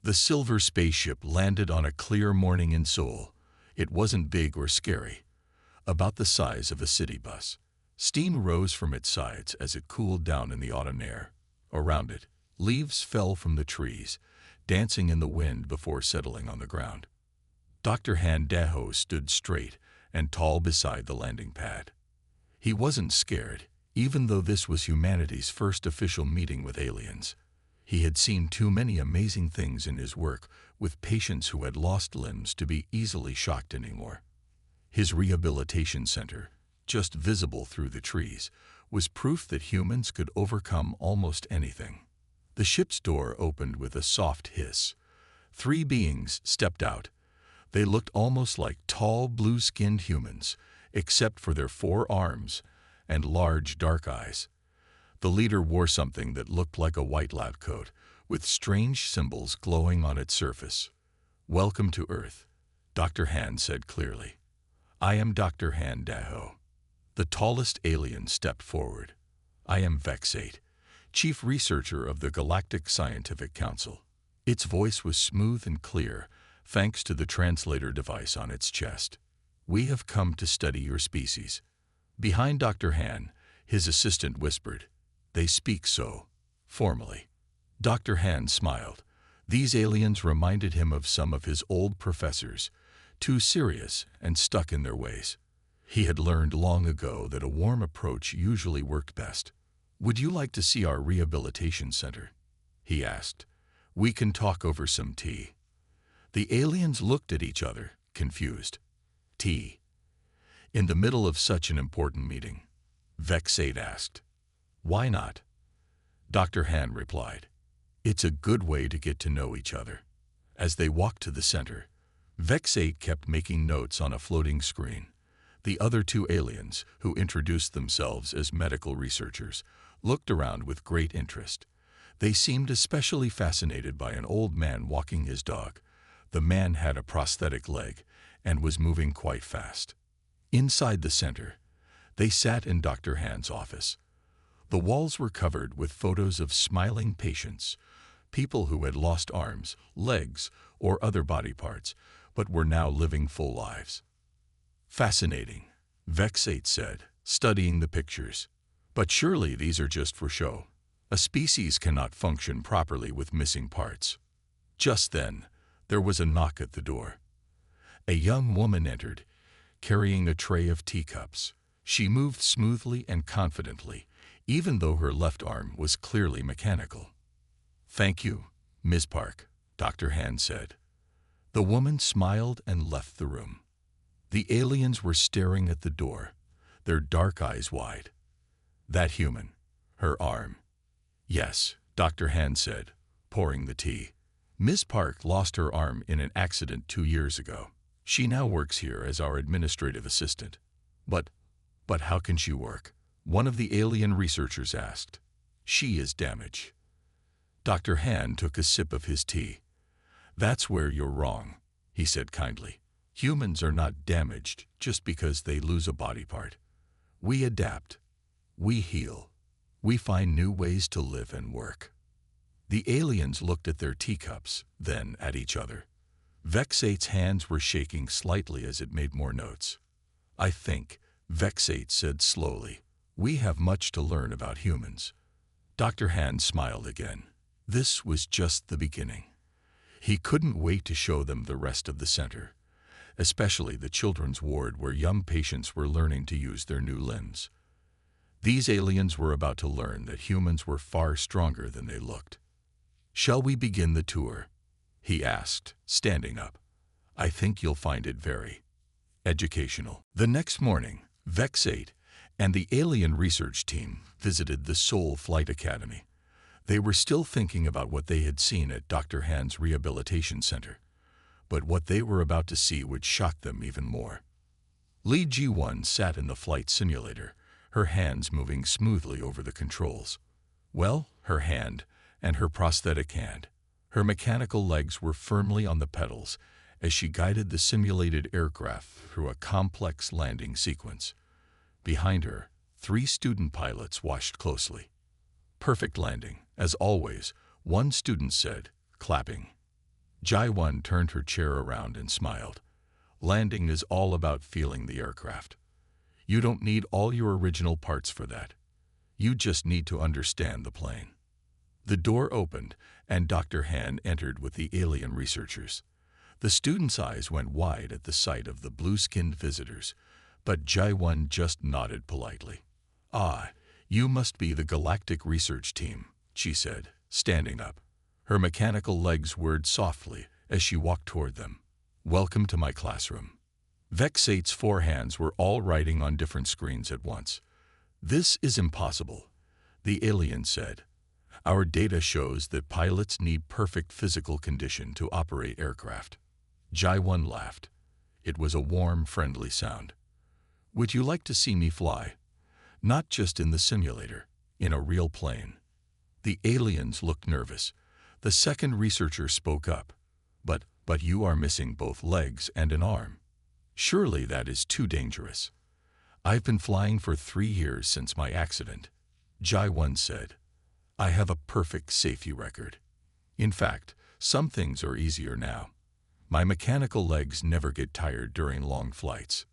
The silver spaceship landed on a clear morning in Seoul. It wasn't big or scary, about the size of a city bus. Steam rose from its sides as it cooled down in the autumn air. Around it, leaves fell from the trees, dancing in the wind before settling on the ground. Dr. Han Daho stood straight and tall beside the landing pad. He wasn't scared, even though this was humanity's first official meeting with aliens. He had seen too many amazing things in his work with patients who had lost limbs to be easily shocked anymore. His rehabilitation center, just visible through the trees, was proof that humans could overcome almost anything. The ship's door opened with a soft hiss. 3 beings stepped out. They looked almost like tall, blue-skinned humans, except for their 4 arms and large, dark eyes. The leader wore something that looked like a white lab coat, with strange symbols glowing on its surface. "Welcome to Earth," Dr. Han said clearly. "I am Dr. Han Daho." The tallest alien stepped forward. "I am Vexate, chief researcher of the Galactic Scientific Council." Its voice was smooth and clear, thanks to the translator device on its chest. "We have come to study your species." Behind Dr. Han, his assistant whispered, "They speak so formally." Dr. Han smiled. These aliens reminded him of some of his old professors, too serious and stuck in their ways. He had learned long ago that a warm approach usually worked best. "Would you like to see our rehabilitation center?" he asked. "We can talk over some tea." The aliens looked at each other, confused. "Tea? In the middle of such an important meeting?" Vexate asked. "Why not?" Dr. Han replied. "It's a good way to get to know each other." As they walked to the center, Vexate kept making notes on a floating screen. The other 2 aliens, who introduced themselves as medical researchers, looked around with great interest. They seemed especially fascinated by an old man walking his dog. The man had a prosthetic leg and was moving quite fast. Inside the center, they sat in Dr. Han's office. The walls were covered with photos of smiling patients, people who had lost arms, legs, or other body parts, but were now living full lives. "Fascinating," Vexate said, studying the pictures. "But surely these are just for show. A species cannot function properly with missing parts." Just then, there was a knock at the door. A young woman entered, carrying a tray of teacups. She moved smoothly and confidently, even though her left arm was clearly mechanical. "Thank you, Ms. Park," Dr. Han said. The woman smiled and left the room. The aliens were staring at the door, their dark eyes wide. "That human, her arm." "Yes," Dr. Han said, pouring the tea. "Ms. Park lost her arm in an accident 2 years ago. She now works here as our administrative assistant." But how can she work?" one of the alien researchers asked. "She is damaged." Dr. Han took a sip of his tea. "That's where you're wrong," he said kindly. "Humans are not damaged just because they lose a body part. We adapt. We heal. We find new ways to live and work." The aliens looked at their teacups, then at each other. Vexate's hands were shaking slightly as it made more notes. "I think," Vexate said slowly, "we have much to learn about humans." Dr. Han smiled again. This was just the beginning. He couldn't wait to show them the rest of the center, especially the children's ward where young patients were learning to use their new limbs. These aliens were about to learn that humans were far stronger than they looked. "Shall we begin the tour?" he asked, standing up. "I think you'll find it very educational." The next morning, Vexate and the alien research team visited the Seoul Flight Academy. They were still thinking about what they had seen at Dr. Han's rehabilitation center, but what they were about to see would shock them even more. Lee Ji-won sat in the flight simulator, her hands moving smoothly over the controls. Well, her hand and her prosthetic hand. Her mechanical legs were firmly on the pedals as she guided the simulated aircraft through a complex landing sequence. Behind her, 3 student pilots watched closely. "Perfect landing, as always," one student said, clapping. Jai-1 turned her chair around and smiled. Landing is all about feeling the aircraft. You don't need all your original parts for that. You just need to understand the plane. The door opened, and Dr. Han entered with the alien researchers. The students' eyes went wide at the sight of the blue-skinned visitors, but Jai-1 just nodded politely. "Ah, you must be the Galactic Research Team," she said, standing up. Her mechanical legs whirred softly as she walked toward them. "Welcome to my classroom." Vexate's four hands were all writing on different screens at once. "This is impossible," the alien said. "Our data shows that pilots need perfect physical condition to operate aircraft." Jai-1 laughed. It was a warm, friendly sound. "Would you like to see me fly? Not just in the simulator, in a real plane." The aliens looked nervous. The second researcher spoke up. But you are missing both legs and an arm. Surely that is too dangerous." "I've been flying for 3 years since my accident," Jai-1 said. "I have a perfect safety record. In fact, some things are easier now. My mechanical legs never get tired during long flights."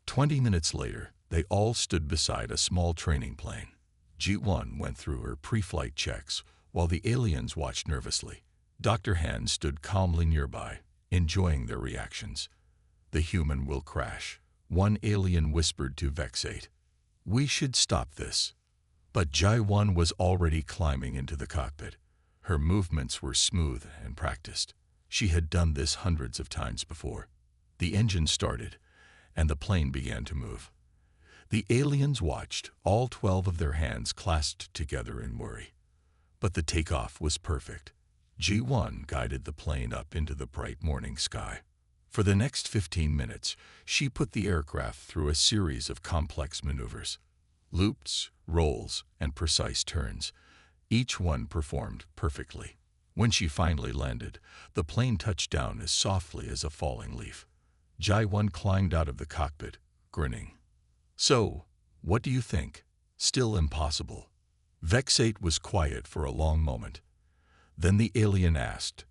20 minutes later, they all stood beside a small training plane. Ji-1 went through her pre-flight checks while the aliens watched nervously. Dr. Han stood calmly nearby, enjoying their reactions. "The human will crash," one alien whispered to Vexate. "We should stop this." But Jai-1 was already climbing into the cockpit. Her movements were smooth and practiced. She had done this hundreds of times before. The engine started, and the plane began to move. The aliens watched, all 12 of their hands clasped together in worry. But the takeoff was perfect. Ji-1 guided the plane up into the bright morning sky. For the next 15 minutes, she put the aircraft through a series of complex maneuvers. Loops, rolls, and precise turns. Each one performed perfectly. When she finally landed, the plane touched down as softly as a falling leaf. Jai-1 climbed out of the cockpit, grinning. "So, what do you think? Still impossible?" Vexate was quiet for a long moment. Then the alien asked,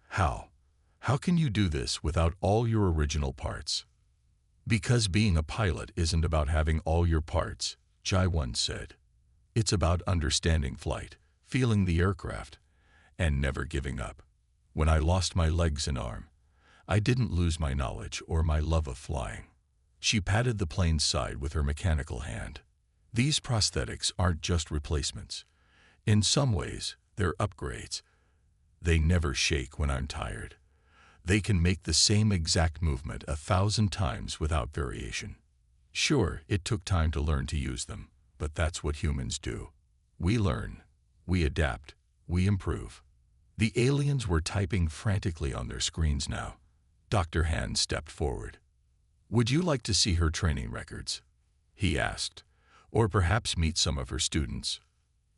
"How? How can you do this without all your original parts?" "Because being a pilot isn't about having all your parts," Jai-1 said. "It's about understanding flight, feeling the aircraft, and never giving up. When I lost my legs and arm, I didn't lose my knowledge or my love of flying." She patted the plane's side with her mechanical hand. "These prosthetics aren't just replacements. In some ways, they're upgrades. They never shake when I'm tired. They can make the same exact movement 1,000 times without variation. Sure, it took time to learn to use them, but that's what humans do. We learn, we adapt, we improve." The aliens were typing frantically on their screens now. Dr. Han stepped forward. "Would you like to see her training records?" he asked. "Or perhaps meet some of her students?"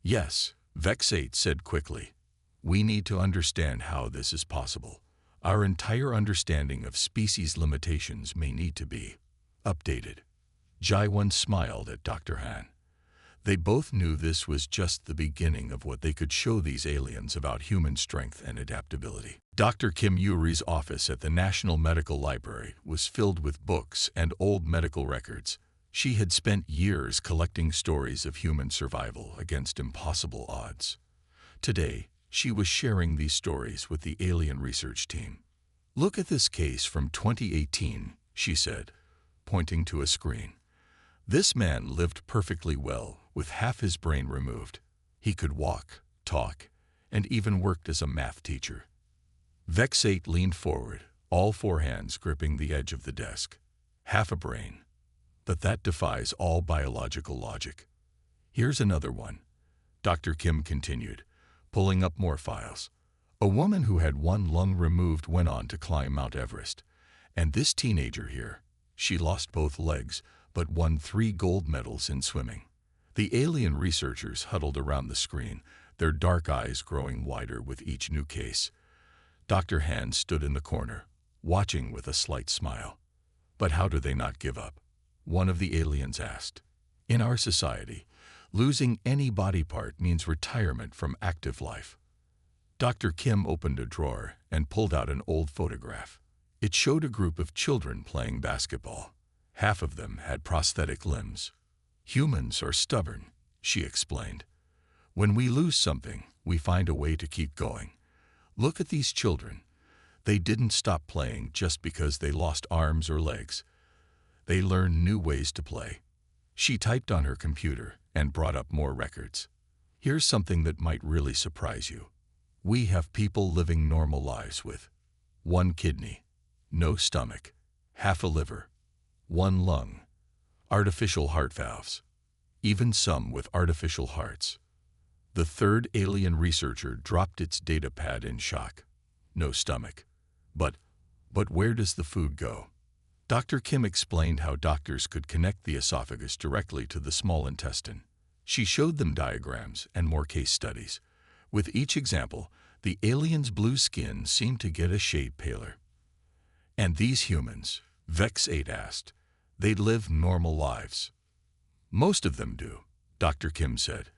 "Yes," Vexate said quickly. "We need to understand how this is possible. Our entire understanding of species limitations may need to be updated." Jai-1 smiled at Dr. Han. They both knew this was just the beginning of what they could show these aliens about human strength and adaptability. Dr. Kim Yuri's office at the National Medical Library was filled with books and old medical records. She had spent years collecting stories of human survival against impossible odds. Today, she was sharing these stories with the alien research team. "Look at this case from 2018, she said, pointing to a screen. "This man lived perfectly well, with half his brain removed. He could walk, talk, and even worked as a math teacher." Vexate leaned forward, all 4 hands gripping the edge of the desk. "Half a brain. But that defies all biological logic." "Here's another one," Dr. Kim continued, pulling up more files. "A woman who had 1 lung removed went on to climb Mount Everest. And this teenager here, she lost both legs, but won 3 gold medals in swimming." The alien researchers huddled around the screen, their dark eyes growing wider with each new case. Dr. Han stood in the corner, watching with a slight smile. "But how do they not give up?" one of the aliens asked. "In our society, losing any body part means retirement from active life." Dr. Kim opened a drawer and pulled out an old photograph. It showed a group of children playing basketball. Half of them had prosthetic limbs. Humans are stubborn, she explained. When we lose something, we find a way to keep going. Look at these children. They didn't stop playing just because they lost arms or legs. They learned new ways to play. She typed on her computer and brought up more records. Here's something that might really surprise you. We have people living normal lives with 1 kidney, no stomach, half a liver, 1 lung, artificial heart valves, even some with artificial hearts. The third alien researcher dropped its data pad in shock. No stomach. But where does the food go? Dr. Kim explained how doctors could connect the esophagus directly to the small intestine. She showed them diagrams and more case studies. With each example, the alien's blue skin seemed to get a shade paler. And these humans, Vex-8 asked, they live normal lives. Most of them do, Dr. Kim said.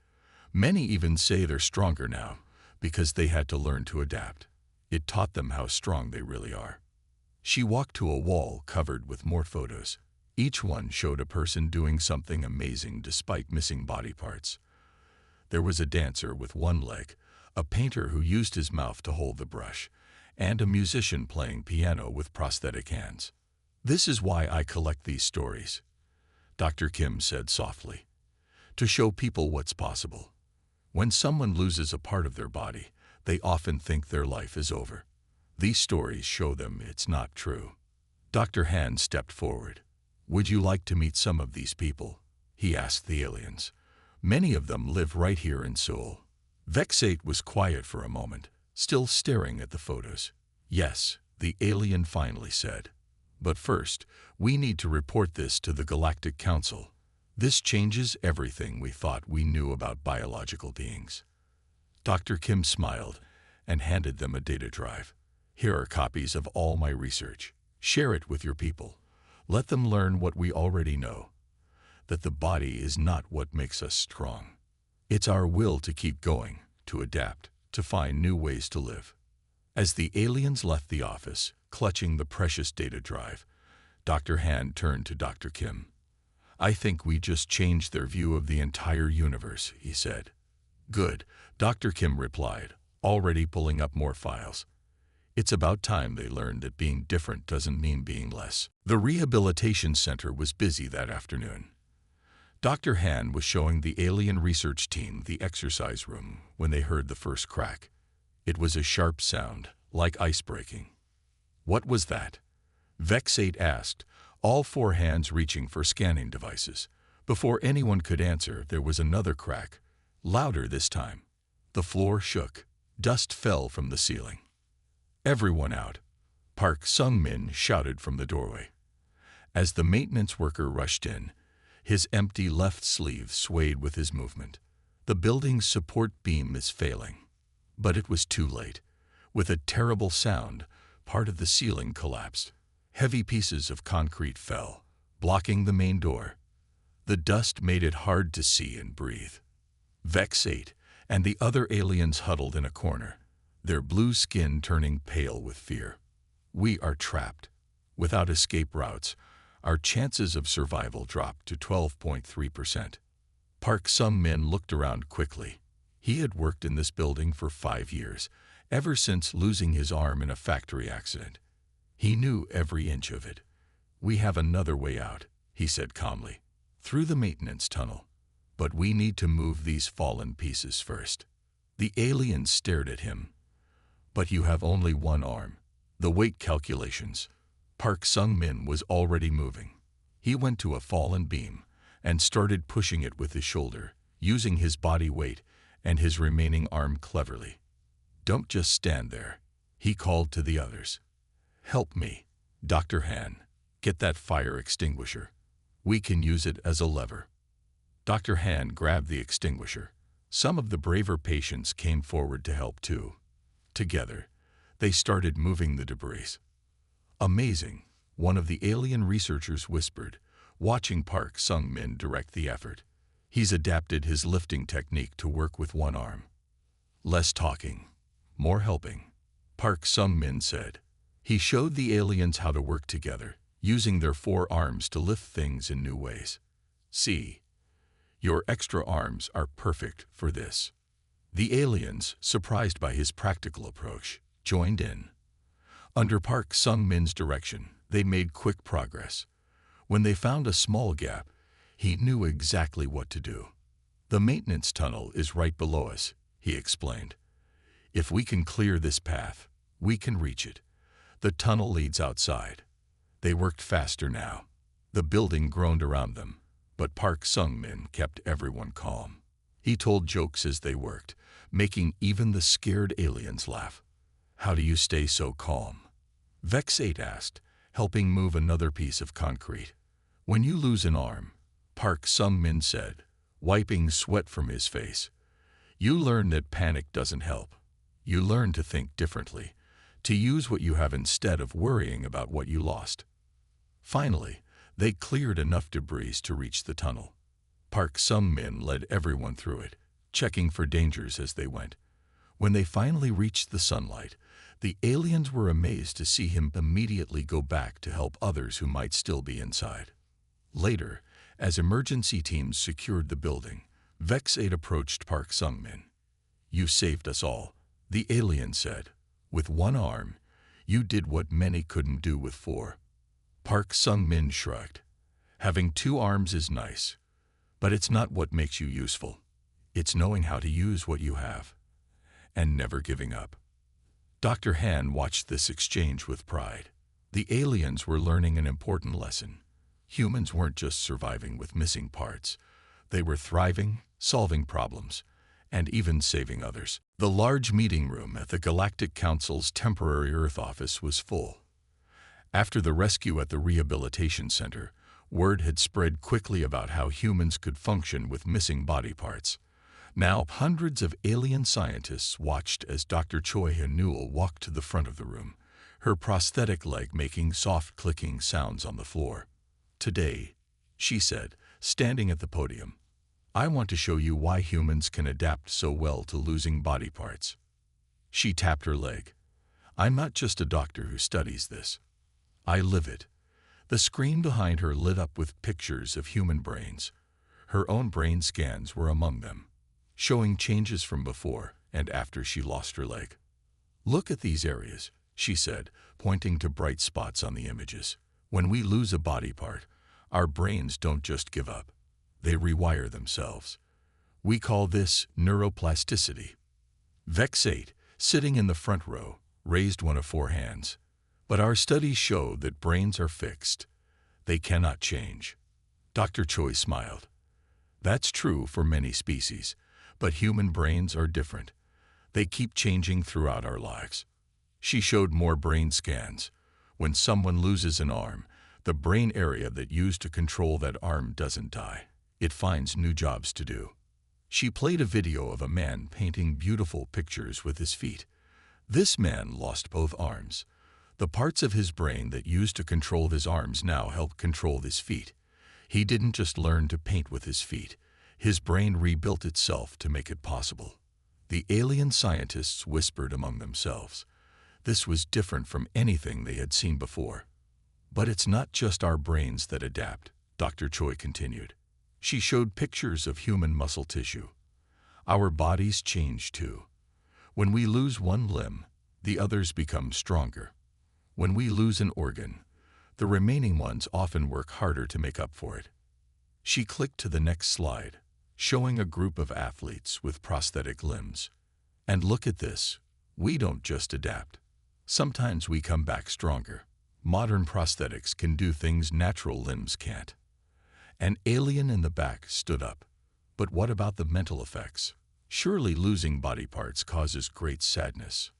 Many even say they're stronger now because they had to learn to adapt. It taught them how strong they really are. She walked to a wall covered with more photos. Each one showed a person doing something amazing despite missing body parts. There was a dancer with 1 leg, a painter who used his mouth to hold the brush, and a musician playing piano with prosthetic hands. This is why I collect these stories, Dr. Kim said softly, to show people what's possible. When someone loses a part of their body, they often think their life is over. These stories show them it's not true. Dr. Han stepped forward. Would you like to meet some of these people? He asked the aliens. Many of them live right here in Seoul. Vex-8 was quiet for a moment, still staring at the photos. Yes, the alien finally said. But first, we need to report this to the Galactic Council. This changes everything we thought we knew about biological beings. Dr. Kim smiled and handed them a data drive. Here are copies of all my research. Share it with your people. Let them learn what we already know, that the body is not what makes us strong. It's our will to keep going, to adapt, to find new ways to live. As the aliens left the office, clutching the precious data drive, Dr. Han turned to Dr. Kim. I think we just changed their view of the entire universe, he said. Good, Dr. Kim replied, already pulling up more files. It's about time they learned that being different doesn't mean being less. The rehabilitation center was busy that afternoon. Dr. Han was showing the alien research team the exercise room when they heard the first crack. It was a sharp sound, like ice breaking. What was that? Vex-8 asked, all 4 hands reaching for scanning devices. Before anyone could answer, there was another crack, louder this time. The floor shook. Dust fell from the ceiling. Everyone out, Park Sung-min shouted from the doorway. As the maintenance worker rushed in, his empty left sleeve swayed with his movement. The building's support beam is failing. But it was too late. With a terrible sound, part of the ceiling collapsed. Heavy pieces of concrete fell, blocking the main door. The dust made it hard to see and breathe. Vex-8 and the other aliens huddled in a corner, their blue skin turning pale with fear. We are trapped. Without escape routes, our chances of survival dropped to 12.3%. Park Sung-min looked around quickly. He had worked in this building for 5 years, ever since losing his arm in a factory accident. He knew every inch of it. We have another way out, he said calmly, through the maintenance tunnel. But we need to move these fallen pieces first. The aliens stared at him. But you have only 1 arm. The weight calculations. Park Sung-min was already moving. He went to a fallen beam and started pushing it with his shoulder, using his body weight and his remaining arm cleverly. Don't just stand there, he called to the others. Help me, Dr. Han. Get that fire extinguisher. We can use it as a lever. Dr. Han grabbed the extinguisher. Some of the braver patients came forward to help too. Together, they started moving the debris. Amazing, one of the alien researchers whispered, watching Park Sung-min direct the effort. He's adapted his lifting technique to work with 1 arm. Less talking, More helping, Park Sung-min said. He showed the aliens how to work together, using their 4 arms to lift things in new ways. See, your extra arms are perfect for this. The aliens, surprised by his practical approach, joined in. Under Park Sung-min's direction, they made quick progress. When they found a small gap, he knew exactly what to do. The maintenance tunnel is right below us, he explained. If we can clear this path, we can reach it. The tunnel leads outside. They worked faster now. The building groaned around them, but Park Sung-min kept everyone calm. He told jokes as they worked, making even the scared aliens laugh. How do you stay so calm? Vex-8 asked, helping move another piece of concrete. When you lose an arm, Park Sung-min said, wiping sweat from his face, you learn that panic doesn't help. You learn to think differently, to use what you have instead of worrying about what you lost. Finally, they cleared enough debris to reach the tunnel. Park Sung-min led everyone through it, checking for dangers as they went. When they finally reached the sunlight, the aliens were amazed to see him immediately go back to help others who might still be inside. Later, as emergency teams secured the building, Vex-8 approached Park Sung-min. You saved us all, the alien said. With 1 arm, you did what many couldn't do with 4. Park Sung-min shrugged. Having 2 arms is nice, but it's not what makes you useful. It's knowing how to use what you have, and never giving up. Dr. Han watched this exchange with pride. The aliens were learning an important lesson. Humans weren't just surviving with missing parts. They were thriving, solving problems, and even saving others. The large meeting room at the Galactic Council's temporary Earth office was full. After the rescue at the rehabilitation center, word had spread quickly about how humans could function with missing body parts. Now, hundreds of alien scientists watched as Dr. Choi Han-nul walked to the front of the room, her prosthetic leg making soft clicking sounds on the floor. Today, she said, standing at the podium, I want to show you why humans can adapt so well to losing body parts. She tapped her leg. I'm not just a doctor who studies this. I live it. The screen behind her lit up with pictures of human brains. Her own brain scans were among them, showing changes from before and after she lost her leg. Look at these areas, she said, pointing to bright spots on the images. When we lose a body part, our brains don't just give up. They rewire themselves. We call this neuroplasticity. Vex-8, sitting in the front row, raised one of 4 hands. But our studies show that brains are fixed. They cannot change. Dr. Choi smiled. That's true for many species, but human brains are different. They keep changing throughout our lives. She showed more brain scans. When someone loses an arm, the brain area that used to control that arm doesn't die. It finds new jobs to do. She played a video of a man painting beautiful pictures with his feet. This man lost both arms. The parts of his brain that used to control his arms now help control his feet. He didn't just learn to paint with his feet. His brain rebuilt itself to make it possible. The alien scientists whispered among themselves. This was different from anything they had seen before. But it's not just our brains that adapt, Dr. Choi continued. She showed pictures of human muscle tissue. Our bodies change too. When we lose one limb, the others become stronger. When we lose an organ, the remaining ones often work harder to make up for it. She clicked to the next slide, showing a group of athletes with prosthetic limbs. And look at this. We don't just adapt. Sometimes we come back stronger. Modern prosthetics can do things natural limbs can't. An alien in the back stood up. But what about the mental effects? Surely losing body parts causes great sadness.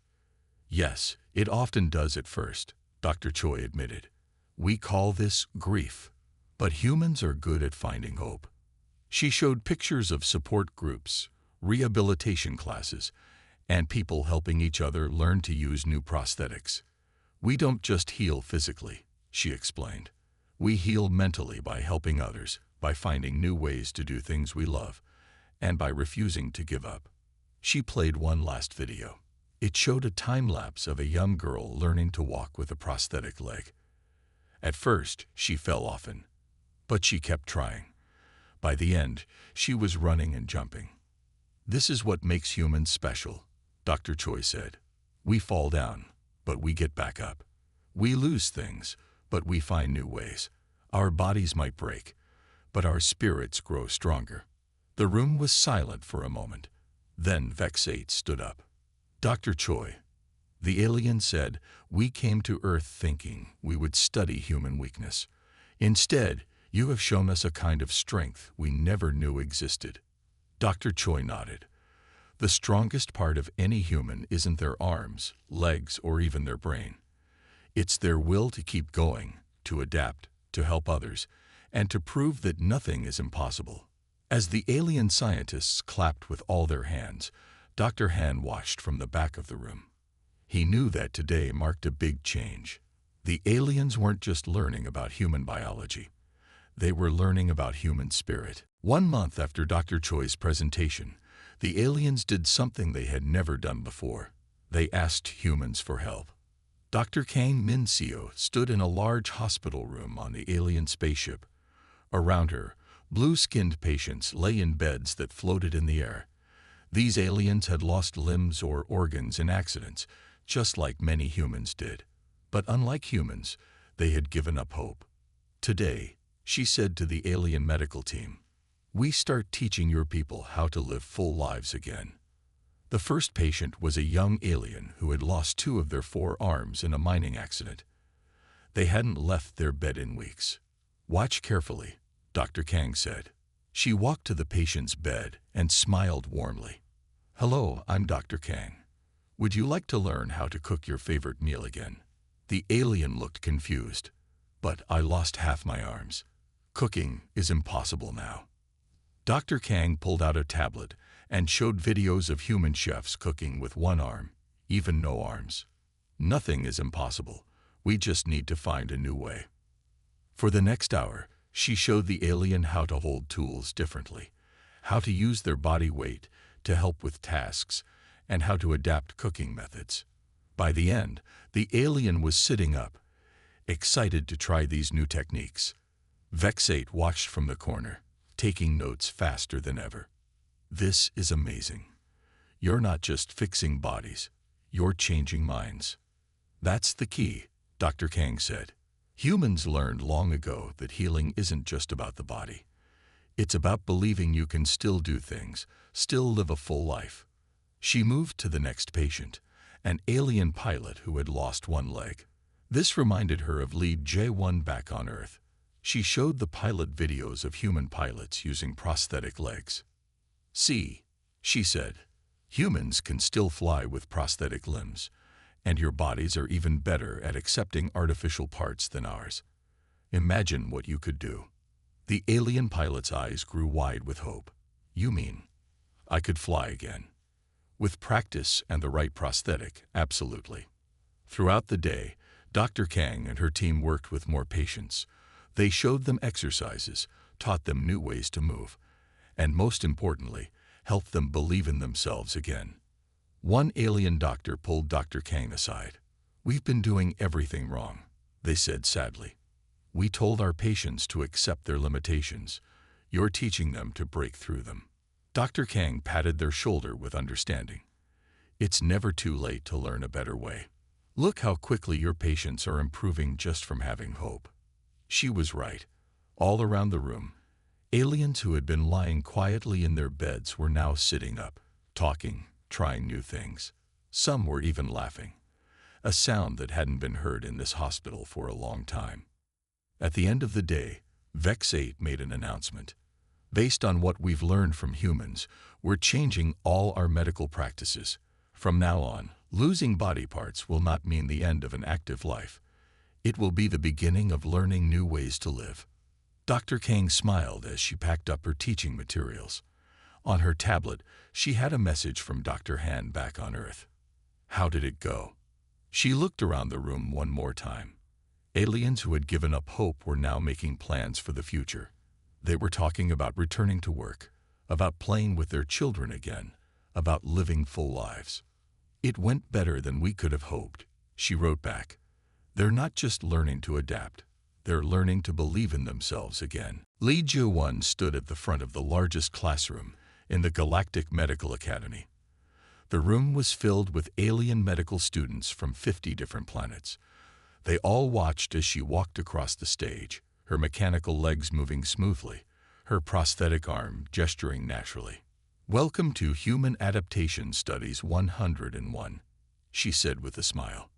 Yes, it often does at first, Dr. Choi admitted. We call this grief. But humans are good at finding hope. She showed pictures of support groups, rehabilitation classes, and people helping each other learn to use new prosthetics. We don't just heal physically, she explained. We heal mentally by helping others, by finding new ways to do things we love, and by refusing to give up. She played one last video. It showed a time-lapse of a young girl learning to walk with a prosthetic leg. At first, she fell often, but she kept trying. By the end, she was running and jumping. "This is what makes humans special," Dr. Choi said. "We fall down, but we get back up. We lose things, but we find new ways. Our bodies might break, but our spirits grow stronger." The room was silent for a moment. Then Vexate stood up. "Dr. Choi," the alien said, "we came to Earth thinking we would study human weakness. Instead, you have shown us a kind of strength we never knew existed." Dr. Choi nodded. "The strongest part of any human isn't their arms, legs, or even their brain. It's their will to keep going, to adapt, to help others, and to prove that nothing is impossible." As the alien scientists clapped with all their hands, Dr. Han watched from the back of the room. He knew that today marked a big change. The aliens weren't just learning about human biology. They were learning about human spirit. 1 month after Dr. Choi's presentation, the aliens did something they had never done before. They asked humans for help. Dr. Kang Min-seo stood in a large hospital room on the alien spaceship. Around her, blue-skinned patients lay in beds that floated in the air. These aliens had lost limbs or organs in accidents, just like many humans did. But unlike humans, they had given up hope. "Today," she said to the alien medical team, "we start teaching your people how to live full lives again." The first patient was a young alien who had lost 2 of their 4 arms in a mining accident. They hadn't left their bed in weeks. "Watch carefully," Dr. Kang said. She walked to the patient's bed and smiled warmly. "Hello, I'm Dr. Kang. Would you like to learn how to cook your favorite meal again?" The alien looked confused. "But I lost half my arms. Cooking is impossible now." Dr. Kang pulled out a tablet and showed videos of human chefs cooking with 1 arm, even no arms. "Nothing is impossible. We just need to find a new way." For the next hour, she showed the alien how to hold tools differently, how to use their body weight to help with tasks, and how to adapt cooking methods. By the end, the alien was sitting up, excited to try these new techniques. Vexate watched from the corner, taking notes faster than ever. "This is amazing. You're not just fixing bodies, you're changing minds." "That's the key," Dr. Kang said. "Humans learned long ago that healing isn't just about the body. It's about believing you can still do things, still live a full life." She moved to the next patient, an alien pilot who had lost 1 leg. This reminded her of Lead J1 back on Earth. She showed the pilot videos of human pilots using prosthetic legs. "See," she said, "humans can still fly with prosthetic limbs, and your bodies are even better at accepting artificial parts than ours. Imagine what you could do." The alien pilot's eyes grew wide with hope. "You mean I could fly again?" "With practice and the right prosthetic, absolutely." Throughout the day, Dr. Kang and her team worked with more patients. They showed them exercises, taught them new ways to move, and most importantly, helped them believe in themselves again. One alien doctor pulled Dr. Kang aside. "We've been doing everything wrong," they said sadly. "We told our patients to accept their limitations. You're teaching them to break through them." Dr. Kang patted their shoulder with understanding. "It's never too late to learn a better way. Look how quickly your patients are improving just from having hope." She was right. All around the room, aliens who had been lying quietly in their beds were now sitting up, talking, trying new things. Some were even laughing, a sound that hadn't been heard in this hospital for a long time. At the end of the day, Vexate made an announcement. "Based on what we've learned from humans, we're changing all our medical practices. From now on, losing body parts will not mean the end of an active life. It will be the beginning of learning new ways to live." Dr. Kang smiled as she packed up her teaching materials. On her tablet, she had a message from Dr. Han back on Earth. How did it go? She looked around the room one more time. Aliens who had given up hope were now making plans for the future. They were talking about returning to work, about playing with their children again, about living full lives. "It went better than we could have hoped," she wrote back. "They're not just learning to adapt, they're learning to believe in themselves again." Lee Ji-won stood at the front of the largest classroom in the Galactic Medical Academy. The room was filled with alien medical students from 50 different planets. They all watched as she walked across the stage, her mechanical legs moving smoothly, her prosthetic arm gesturing naturally. "Welcome to Human Adaptation Studies 101, she said with a smile.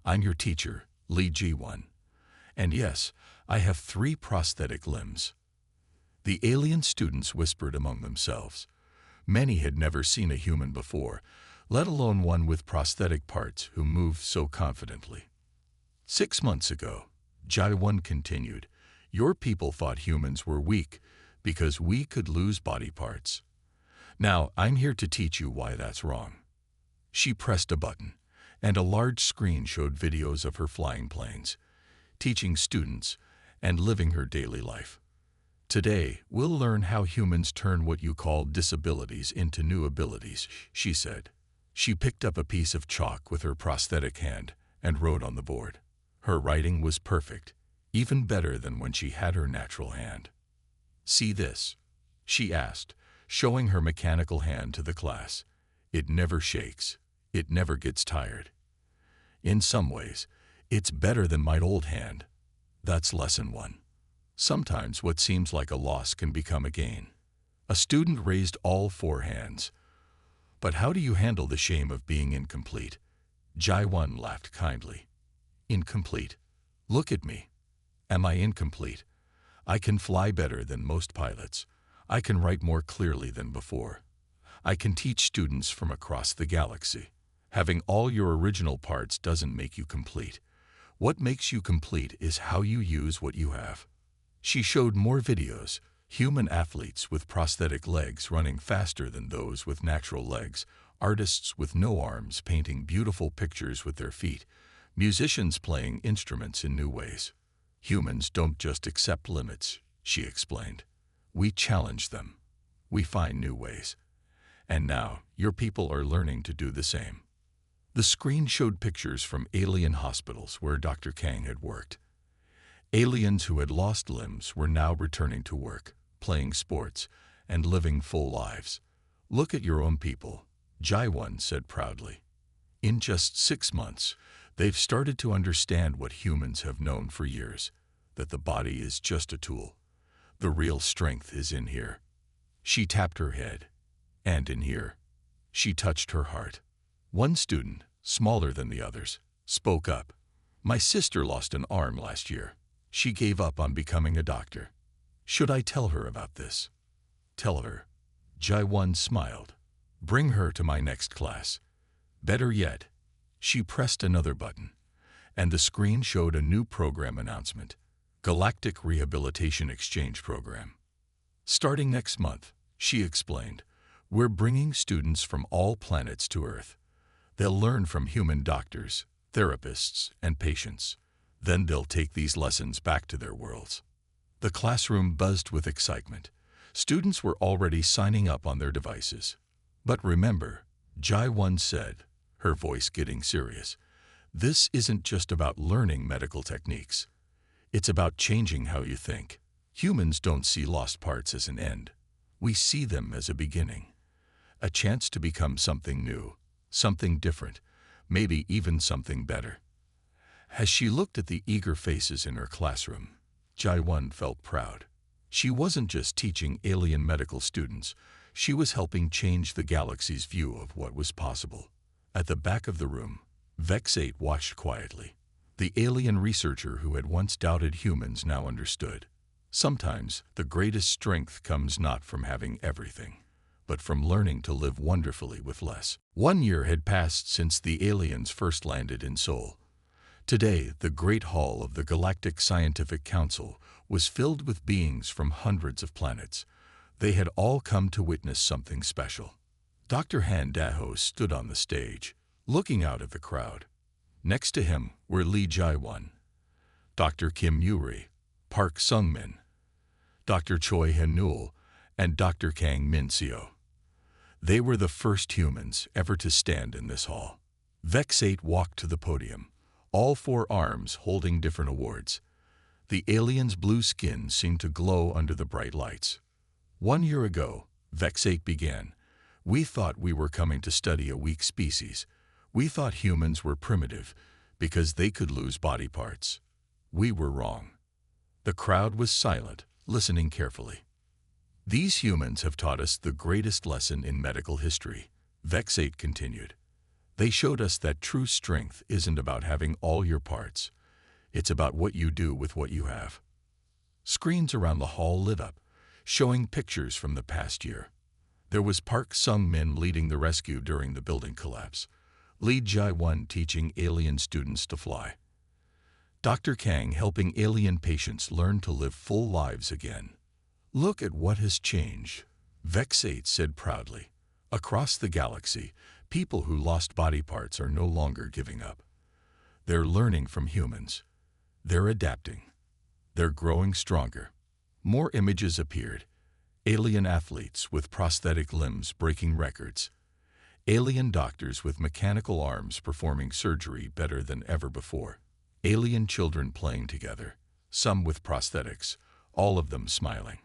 "I'm your teacher, Lee Ji-won. And yes, I have 3 prosthetic limbs." The alien students whispered among themselves. Many had never seen a human before, let alone one with prosthetic parts who moved so confidently. 6 months ago, Ji-won continued, "Your people thought humans were weak because we could lose body parts. Now, I'm here to teach you why that's wrong." She pressed a button, and a large screen showed videos of her flying planes, teaching students, and living her daily life. "Today, we'll learn how humans turn what you call disabilities into new abilities," she said. She picked up a piece of chalk with her prosthetic hand and wrote on the board. Her writing was perfect, even better than when she had her natural hand. "See this?" she asked, showing her mechanical hand to the class. "It never shakes. It never gets tired. In some ways, it's better than my old hand." That's lesson 1. Sometimes what seems like a loss can become a gain. A student raised all 4 hands. "But how do you handle the shame of being incomplete?" Ji-won laughed kindly. "Incomplete? Look at me. Am I incomplete? I can fly better than most pilots. I can write more clearly than before. I can teach students from across the galaxy. Having all your original parts doesn't make you complete. What makes you complete is how you use what you have." She showed more videos, human athletes with prosthetic legs running faster than those with natural legs, artists with no arms painting beautiful pictures with their feet, musicians playing instruments in new ways. "Humans don't just accept limits," she explained. "We challenge them. We find new ways. And now, your people are learning to do the same." The screen showed pictures from alien hospitals where Dr. Kang had worked. Aliens who had lost limbs were now returning to work, playing sports, and living full lives. "Look at your own people," Ji-won said proudly. "In just 6 months, they've started to understand what humans have known for years, that the body is just a tool. The real strength is in here." She tapped her head. "And in here." She touched her heart. One student, smaller than the others, spoke up. "My sister lost an arm last year. She gave up on becoming a doctor. Should I tell her about this?" "Tell her." Ji-won smiled. "Bring her to my next class. Better yet." She pressed another button, and the screen showed a new program announcement. Galactic Rehabilitation Exchange Program. "Starting next month," she explained, "we're bringing students from all planets to Earth. They'll learn from human doctors, therapists, and patients. Then they'll take these lessons back to their worlds." The classroom buzzed with excitement. Students were already signing up on their devices. "But remember," Ji-won said, her voice getting serious, "this isn't just about learning medical techniques. It's about changing how you think. Humans don't see lost parts as an end. We see them as a beginning. A chance to become something new, something different, maybe even something better." As she looked at the eager faces in her classroom, Ji-won felt proud. She wasn't just teaching alien medical students, she was helping change the galaxy's view of what was possible. At the back of the room, Vex-8 watched quietly. The alien researcher who had once doubted humans now understood. Sometimes the greatest strength comes not from having everything, but from learning to live wonderfully with less. 1 year had passed since the aliens first landed in Seoul. Today, the Great Hall of the Galactic Scientific Council was filled with beings from hundreds of planets. They had all come to witness something special. Dr. Han Daho stood on the stage, looking out at the crowd. Next to him were Lee Ji-won, Dr. Kim Yuri, Park Sung-min, Dr. Choi Han-nul, and Dr. Kang Min-seo. They were the first humans ever to stand in this hall. Vexate walked to the podium, all four arms holding different awards. The alien's blue skin seemed to glow under the bright lights. 1 year ago, Vexate began. We thought we were coming to study a weak species. We thought humans were primitive because they could lose body parts. We were wrong. The crowd was silent, listening carefully. These humans have taught us the greatest lesson in medical history, Vexate continued. They showed us that true strength isn't about having all your parts. It's about what you do with what you have. Screens around the hall lit up, showing pictures from the past year. There was Park Sung-min leading the rescue during the building collapse. Lee Jae-won teaching alien students to fly. Dr. Kang helping alien patients learn to live full lives again. Look at what has changed, Vexate said proudly. Across the galaxy, people who lost body parts are no longer giving up. They're learning from humans. They're adapting. They're growing stronger. More images appeared. Alien athletes with prosthetic limbs breaking records. Alien doctors with mechanical arms performing surgery better than ever before. Alien children playing together, some with prosthetics, all of them smiling.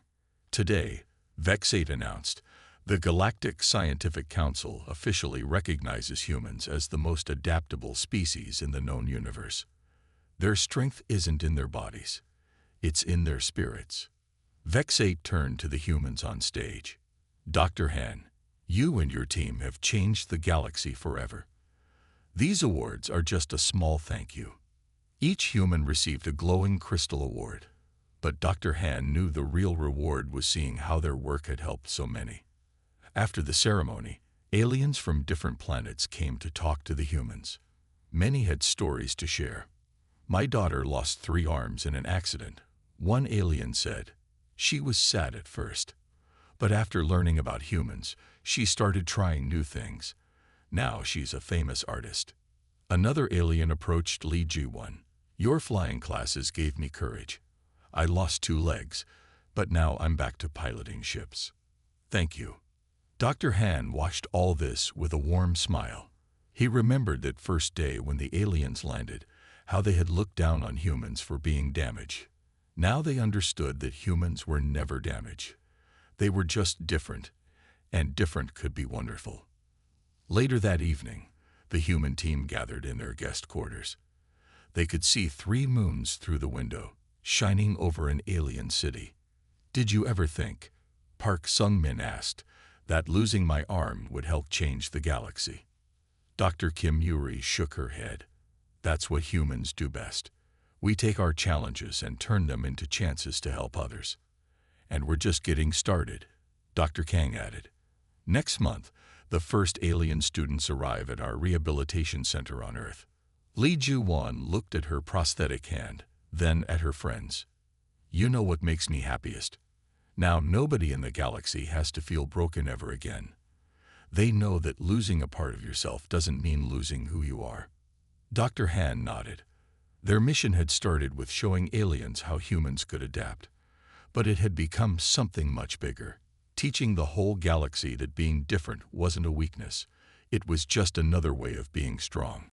Today, Vexate announced, the Galactic Scientific Council officially recognizes humans as the most adaptable species in the known universe. Their strength isn't in their bodies. It's in their spirits. Vexate turned to the humans on stage. Dr. Han, you and your team have changed the galaxy forever. These awards are just a small thank you. Each human received a glowing crystal award. But Dr. Han knew the real reward was seeing how their work had helped so many. After the ceremony, aliens from different planets came to talk to the humans. Many had stories to share. My daughter lost 3 arms in an accident, one alien said. She was sad at first. But after learning about humans, she started trying new things. Now she's a famous artist. Another alien approached Lee Ji-won. Your flying classes gave me courage. I lost 2 legs, but now I'm back to piloting ships. Thank you. Dr. Han watched all this with a warm smile. He remembered that first day when the aliens landed, how they had looked down on humans for being damaged. Now they understood that humans were never damaged. They were just different, and different could be wonderful. Later that evening, the human team gathered in their guest quarters. They could see 3 moons through the window, shining over an alien city. Did you ever think, Park Sung-min asked, that losing my arm would help change the galaxy? Dr. Kim Yuri shook her head. That's what humans do best. We take our challenges and turn them into chances to help others. And we're just getting started, Dr. Kang added. Next month, the first alien students arrive at our rehabilitation center on Earth. Lee Ji-won looked at her prosthetic hand, then at her friends. You know what makes me happiest? Now nobody in the galaxy has to feel broken ever again. They know that losing a part of yourself doesn't mean losing who you are. Dr. Han nodded. Their mission had started with showing aliens how humans could adapt. But it had become something much bigger, teaching the whole galaxy that being different wasn't a weakness. It was just another way of being strong.